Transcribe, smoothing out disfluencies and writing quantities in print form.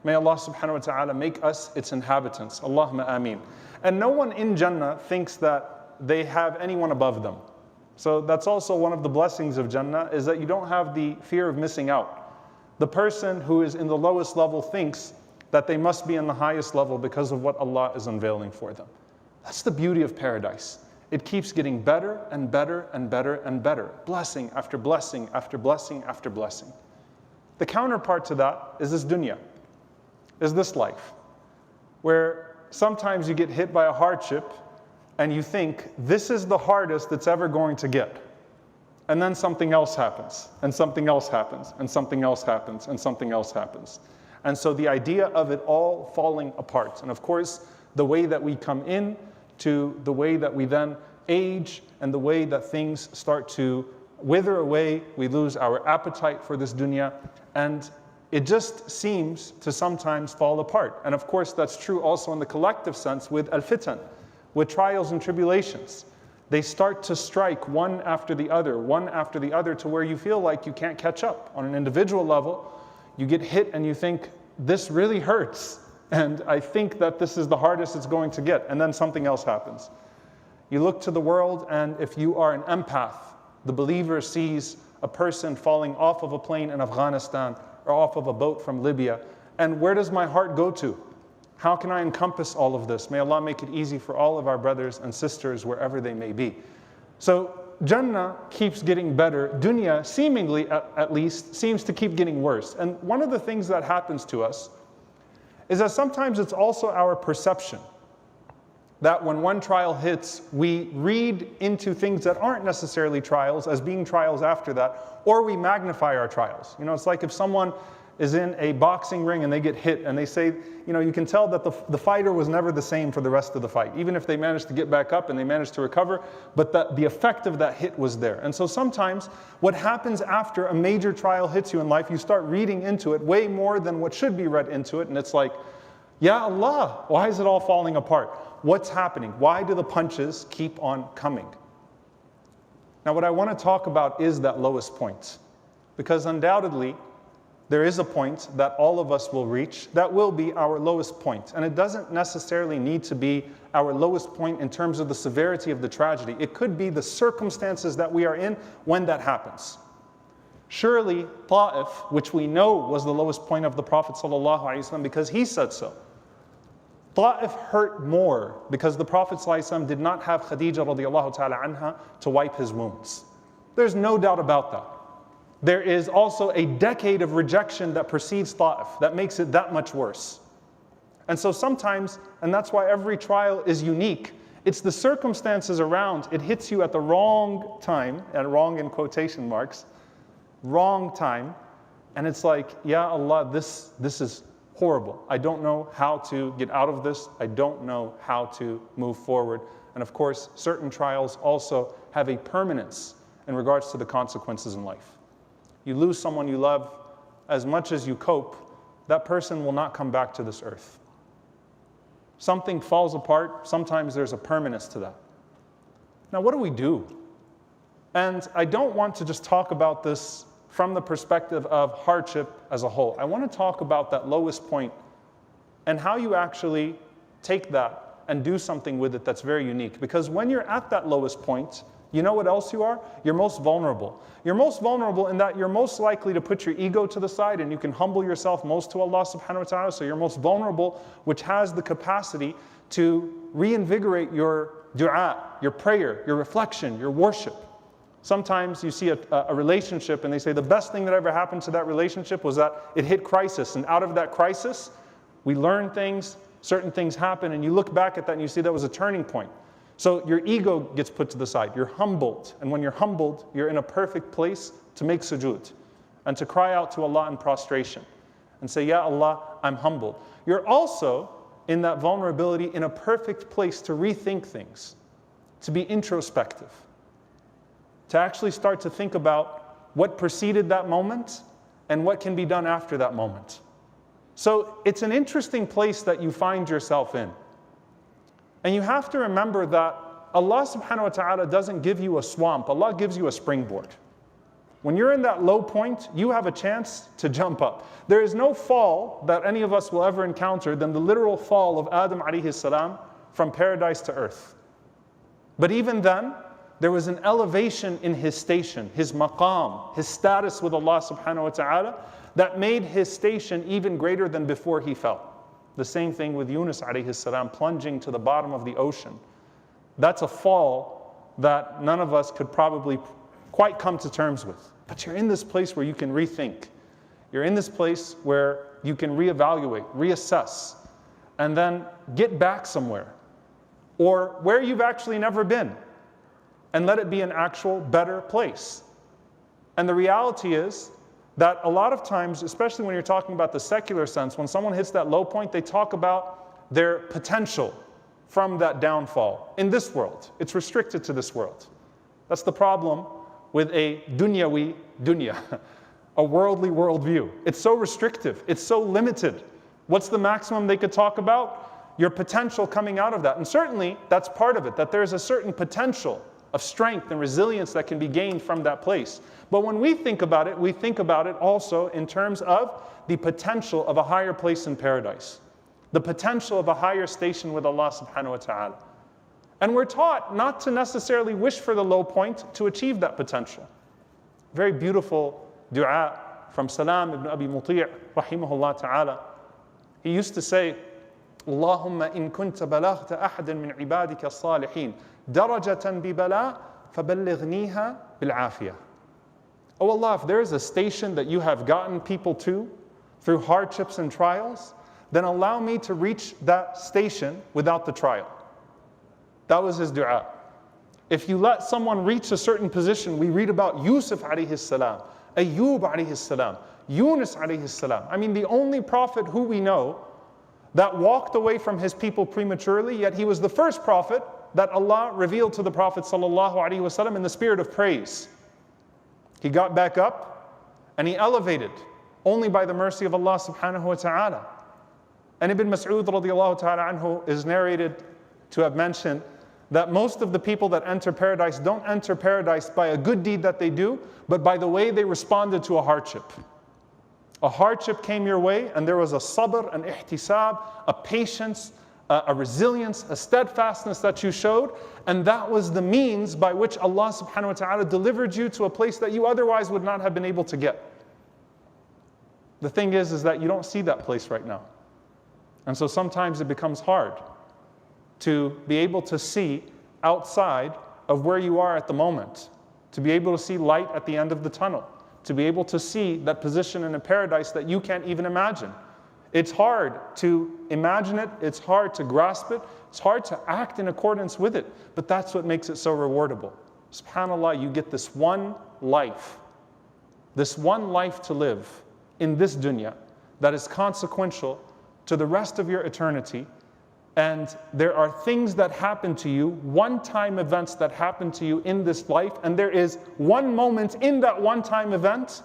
May Allah subhanahu wa ta'ala make us its inhabitants. Allahumma ameen. And no one in Jannah thinks that they have anyone above them. So that's also one of the blessings of Jannah, is that you don't have the fear of missing out. The person who is in the lowest level thinks that they must be in the highest level because of what Allah is unveiling for them. That's the beauty of paradise. It keeps getting better and better and better and better. Blessing after blessing after blessing after blessing. The counterpart to that is this dunya, is this life, where sometimes you get hit by a hardship and you think, this is the hardest it's ever going to get. And then something else happens, and something else happens, and something else happens, and something else happens. And so the idea of it all falling apart. And of course, the way that we come in to the way that we then age and the way that things start to wither away, we lose our appetite for this dunya, and it just seems to sometimes fall apart. And of course, that's true also in the collective sense with al-fitan, with trials and tribulations. They start to strike one after the other to where you feel like you can't catch up. On an individual level, you get hit and you think, this really hurts. And I think that this is the hardest it's going to get. And then something else happens. You look to the world, and if you are an empath, the believer sees a person falling off of a plane in Afghanistan or off of a boat from Libya. And where does my heart go to? How can I encompass all of this? May Allah make it easy for all of our brothers and sisters wherever they may be. So Jannah keeps getting better. Dunya, seemingly at least, seems to keep getting worse. And one of the things that happens to us is that sometimes it's also our perception that when one trial hits, we read into things that aren't necessarily trials as being trials after that, or we magnify our trials. You know, it's like if someone is in a boxing ring and they get hit and they say, you know, you can tell that the fighter was never the same for the rest of the fight, even if they managed to get back up and they managed to recover, but that the effect of that hit was there. And so sometimes what happens after a major trial hits you in life, you start reading into it way more than what should be read into it, and it's like, Ya Allah, why is it all falling apart? What's happening? Why do the punches keep on coming? Now what I want to talk about is that lowest point, because undoubtedly there is a point that all of us will reach that will be our lowest point. And it doesn't necessarily need to be our lowest point in terms of the severity of the tragedy. It could be the circumstances that we are in when that happens. Surely Ta'if, which we know was the lowest point of the Prophet ﷺ because he said so. Ta'if hurt more because the Prophet ﷺ did not have Khadija radiallahu ta'ala anha to wipe his wounds. There's no doubt about that. There is also a decade of rejection that precedes Ta'if that makes it that much worse. And so sometimes, and that's why every trial is unique, it's the circumstances around. It hits you at the wrong time, and wrong in quotation marks, wrong time, and it's like, Ya Allah, this is horrible. I don't know how to get out of this. I don't know how to move forward. And of course, certain trials also have a permanence in regards to the consequences in life. You lose someone you love, as much as you cope, that person will not come back to this earth. Something falls apart, sometimes there's a permanence to that. Now what do we do? And I don't want to just talk about this from the perspective of hardship as a whole. I want to talk about that lowest point and how you actually take that and do something with it that's very unique. Because when you're at that lowest point, you know what else you are? You're most vulnerable. You're most vulnerable in that you're most likely to put your ego to the side and you can humble yourself most to Allah subhanahu wa ta'ala. So you're most vulnerable, which has the capacity to reinvigorate your dua, your prayer, your reflection, your worship. Sometimes you see a relationship and they say the best thing that ever happened to that relationship was that it hit crisis. And out of that crisis, we learn things, certain things happen, and you look back at that and you see that was a turning point. So your ego gets put to the side. You're humbled. And when you're humbled, you're in a perfect place to make sujood and to cry out to Allah in prostration and say, Ya Allah, I'm humbled. You're also in that vulnerability in a perfect place to rethink things, to be introspective, to actually start to think about what preceded that moment and what can be done after that moment. So it's an interesting place that you find yourself in. And you have to remember that Allah subhanahu wa ta'ala doesn't give you a swamp. Allah gives you a springboard. When you're in that low point, you have a chance to jump up. There is no fall that any of us will ever encounter than the literal fall of Adam alayhi salam from paradise to earth. But even then, there was an elevation in his station, his maqam, his status with Allah subhanahu wa ta'ala, that made his station even greater than before he fell. The same thing with Yunus alayhi salam plunging to the bottom of the ocean. That's a fall that none of us could probably quite come to terms with. But you're in this place where you can rethink. You're in this place where you can reevaluate, reassess, and then get back somewhere, or where you've actually never been, and let it be an actual better place. And the reality is that a lot of times, especially when you're talking about the secular sense, when someone hits that low point, they talk about their potential from that downfall in this world. It's restricted to this world. That's the problem with a dunyawi dunya, a worldly worldview. It's so restrictive. It's so limited. What's the maximum they could talk about? Your potential coming out of that. And certainly, that's part of it, that there's a certain potential of strength and resilience that can be gained from that place. But when we think about it also in terms of the potential of a higher place in paradise, the potential of a higher station with Allah subhanahu wa ta'ala. And we're taught not to necessarily wish for the low point to achieve that potential. Very beautiful dua from Salam ibn Abi Muti' rahimahullah ta'ala. He used to say, Allahumma in kunta balaghta ahadan min ibadika as-salihin darajatan bi bala faballighniha bil afiyah. Oh Allah, if there is a station that you have gotten people to through hardships and trials, then allow me to reach that station without the trial. That was his dua. If you let someone reach a certain position, we read about Yusuf alayhi salam, Ayyub alayhi salam, Yunus alayhi salam. I mean, the only prophet who we know that walked away from his people prematurely, yet he was the first prophet that Allah revealed to the Prophet sallallahu alaihi wasallam in the spirit of praise. He got back up and he elevated only by the mercy of Allah subhanahu wa ta'ala. And Ibn Mas'ud radiallahu ta'ala anhu is narrated to have mentioned that most of the people that enter paradise don't enter paradise by a good deed that they do, but by the way they responded to a hardship. A hardship came your way and there was a sabr, an ihtisab, a patience, a resilience, a steadfastness that you showed, and that was the means by which Allah subhanahu wa ta'ala delivered you to a place that you otherwise would not have been able to get. The thing is that you don't see that place right now. And so sometimes it becomes hard to be able to see outside of where you are at the moment, to be able to see light at the end of the tunnel, to be able to see that position in a paradise that you can't even imagine. It's hard to imagine it, it's hard to grasp it, it's hard to act in accordance with it, but that's what makes it so rewardable. SubhanAllah, you get this one life to live in this dunya that is consequential to the rest of your eternity. And there are things that happen to you, one-time events that happen to you in this life, and there is one moment in that one-time event